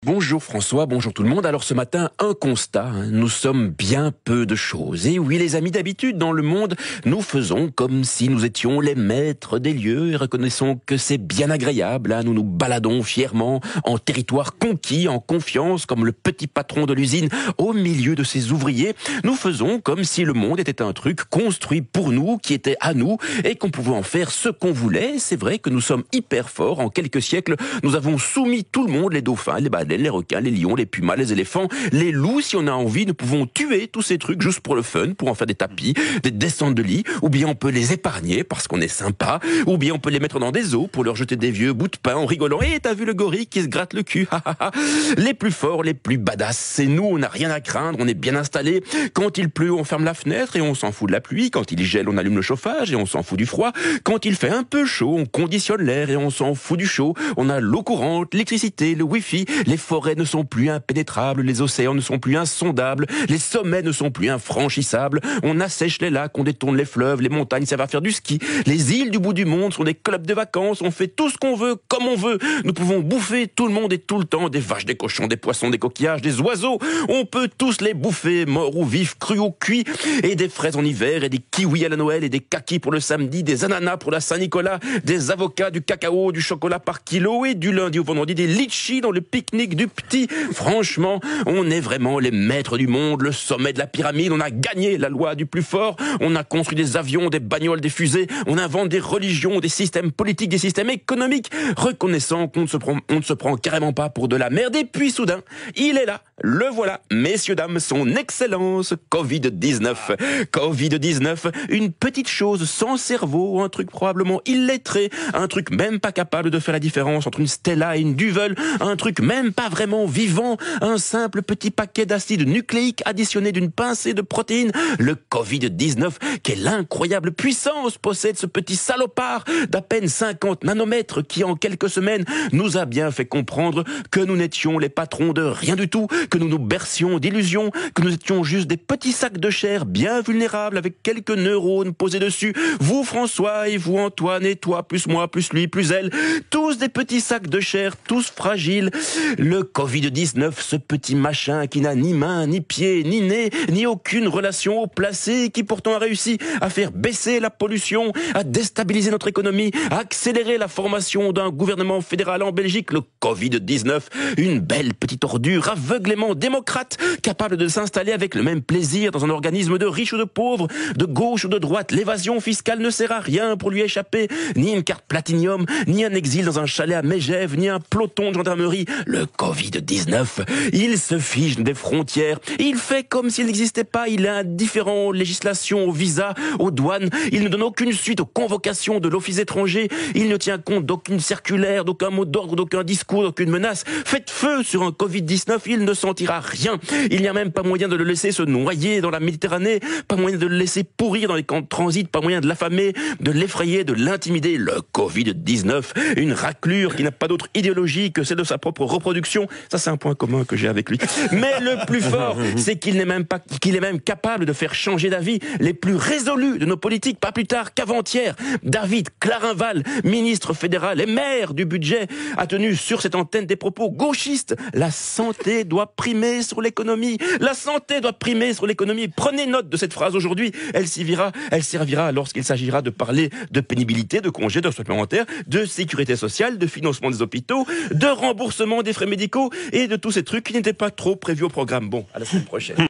Bonjour François, bonjour tout le monde. Alors ce matin, un constat, nous sommes bien peu de choses. Et oui les amis, d'habitude dans le monde, nous faisons comme si nous étions les maîtres des lieux et reconnaissons que c'est bien agréable. Nous nous baladons fièrement en territoire conquis, en confiance, comme le petit patron de l'usine au milieu de ses ouvriers. Nous faisons comme si le monde était un truc construit pour nous, qui était à nous et qu'on pouvait en faire ce qu'on voulait. C'est vrai que nous sommes hyper forts. En quelques siècles, nous avons soumis tout le monde, les dauphins, les baleines, les requins, les lions, les pumas, les éléphants, les loups. Si on a envie, nous pouvons tuer tous ces trucs juste pour le fun, pour en faire des tapis, des descentes de lit, ou bien on peut les épargner parce qu'on est sympa, ou bien on peut les mettre dans des eaux pour leur jeter des vieux bouts de pain en rigolant. Et t'as vu le gorille qui se gratte le cul. Les plus forts, les plus badass, c'est nous, on n'a rien à craindre, on est bien installés. Quand il pleut, on ferme la fenêtre et on s'en fout de la pluie. Quand il gèle, on allume le chauffage et on s'en fout du froid. Quand il fait un peu chaud, on conditionne l'air et on s'en fout du chaud. On a l'eau courante, l'électricité, le wifi, les forêts ne sont plus impénétrables, les océans ne sont plus insondables, les sommets ne sont plus infranchissables, on assèche les lacs, on détourne les fleuves, les montagnes, ça va faire du ski, les îles du bout du monde sont des clubs de vacances, on fait tout ce qu'on veut, comme on veut, nous pouvons bouffer tout le monde et tout le temps, des vaches, des cochons, des poissons, des coquillages, des oiseaux, on peut tous les bouffer, morts ou vifs, crus ou cuits, et des fraises en hiver, et des kiwis à la Noël, et des kakis pour le samedi, des ananas pour la Saint-Nicolas, des avocats, du cacao, du chocolat par kilo, et du lundi au vendredi, des litchis dans le pique-nique du petit. Franchement, on est vraiment les maîtres du monde, le sommet de la pyramide, on a gagné la loi du plus fort, on a construit des avions, des bagnoles, des fusées, on invente des religions, des systèmes politiques, des systèmes économiques, reconnaissant qu'on ne se prend carrément pas pour de la merde. Et puis soudain, il est là, le voilà, messieurs, dames, son excellence, Covid-19. Covid-19, une petite chose sans cerveau, un truc probablement illettré, un truc même pas capable de faire la différence entre une Stella et une Duvel, un truc même pas vraiment vivant, un simple petit paquet d'acide nucléique additionné d'une pincée de protéines. Le Covid-19, quelle incroyable puissance possède ce petit salopard d'à peine 50 nanomètres qui en quelques semaines nous a bien fait comprendre que nous n'étions les patrons de rien du tout, que nous nous bercions d'illusions, que nous étions juste des petits sacs de chair bien vulnérables avec quelques neurones posés dessus. Vous François et vous Antoine et toi plus moi plus lui plus elle, tous des petits sacs de chair, tous fragiles. Le Covid-19, ce petit machin qui n'a ni main, ni pied, ni nez, ni aucune relation au placé, qui pourtant a réussi à faire baisser la pollution, à déstabiliser notre économie, à accélérer la formation d'un gouvernement fédéral en Belgique. Le Covid-19, une belle petite ordure aveuglément démocrate, capable de s'installer avec le même plaisir dans un organisme de riches ou de pauvres, de gauche ou de droite. L'évasion fiscale ne sert à rien pour lui échapper, ni une carte platinium, ni un exil dans un chalet à Megève, ni un peloton de gendarmerie. Le Covid-19, il se fiche des frontières, il fait comme s'il n'existait pas, il est indifférent aux législations, aux visas, aux douanes, il ne donne aucune suite aux convocations de l'office étranger, il ne tient compte d'aucune circulaire, d'aucun mot d'ordre, d'aucun discours, d'aucune menace. Faites feu sur un Covid-19, il ne sentira rien. Il n'y a même pas moyen de le laisser se noyer dans la Méditerranée, pas moyen de le laisser pourrir dans les camps de transit, pas moyen de l'affamer, de l'effrayer, de l'intimider. Le Covid-19, une raclure qui n'a pas d'autre idéologie que celle de sa propre reproduction. Ça, c'est un point commun que j'ai avec lui. Mais le plus fort, c'est qu'il est même capable de faire changer d'avis les plus résolus de nos politiques, pas plus tard qu'avant-hier. David Clarinval, ministre fédéral et maire du budget, a tenu sur cette antenne des propos gauchistes. La santé doit primer sur l'économie. La santé doit primer sur l'économie. Prenez note de cette phrase aujourd'hui. Elle servira lorsqu'il s'agira de parler de pénibilité, de congés, de supplémentaires, de sécurité sociale, de financement des hôpitaux, de remboursement des frais médicaux et de tous ces trucs qui n'étaient pas trop prévus au programme. Bon, à la semaine prochaine.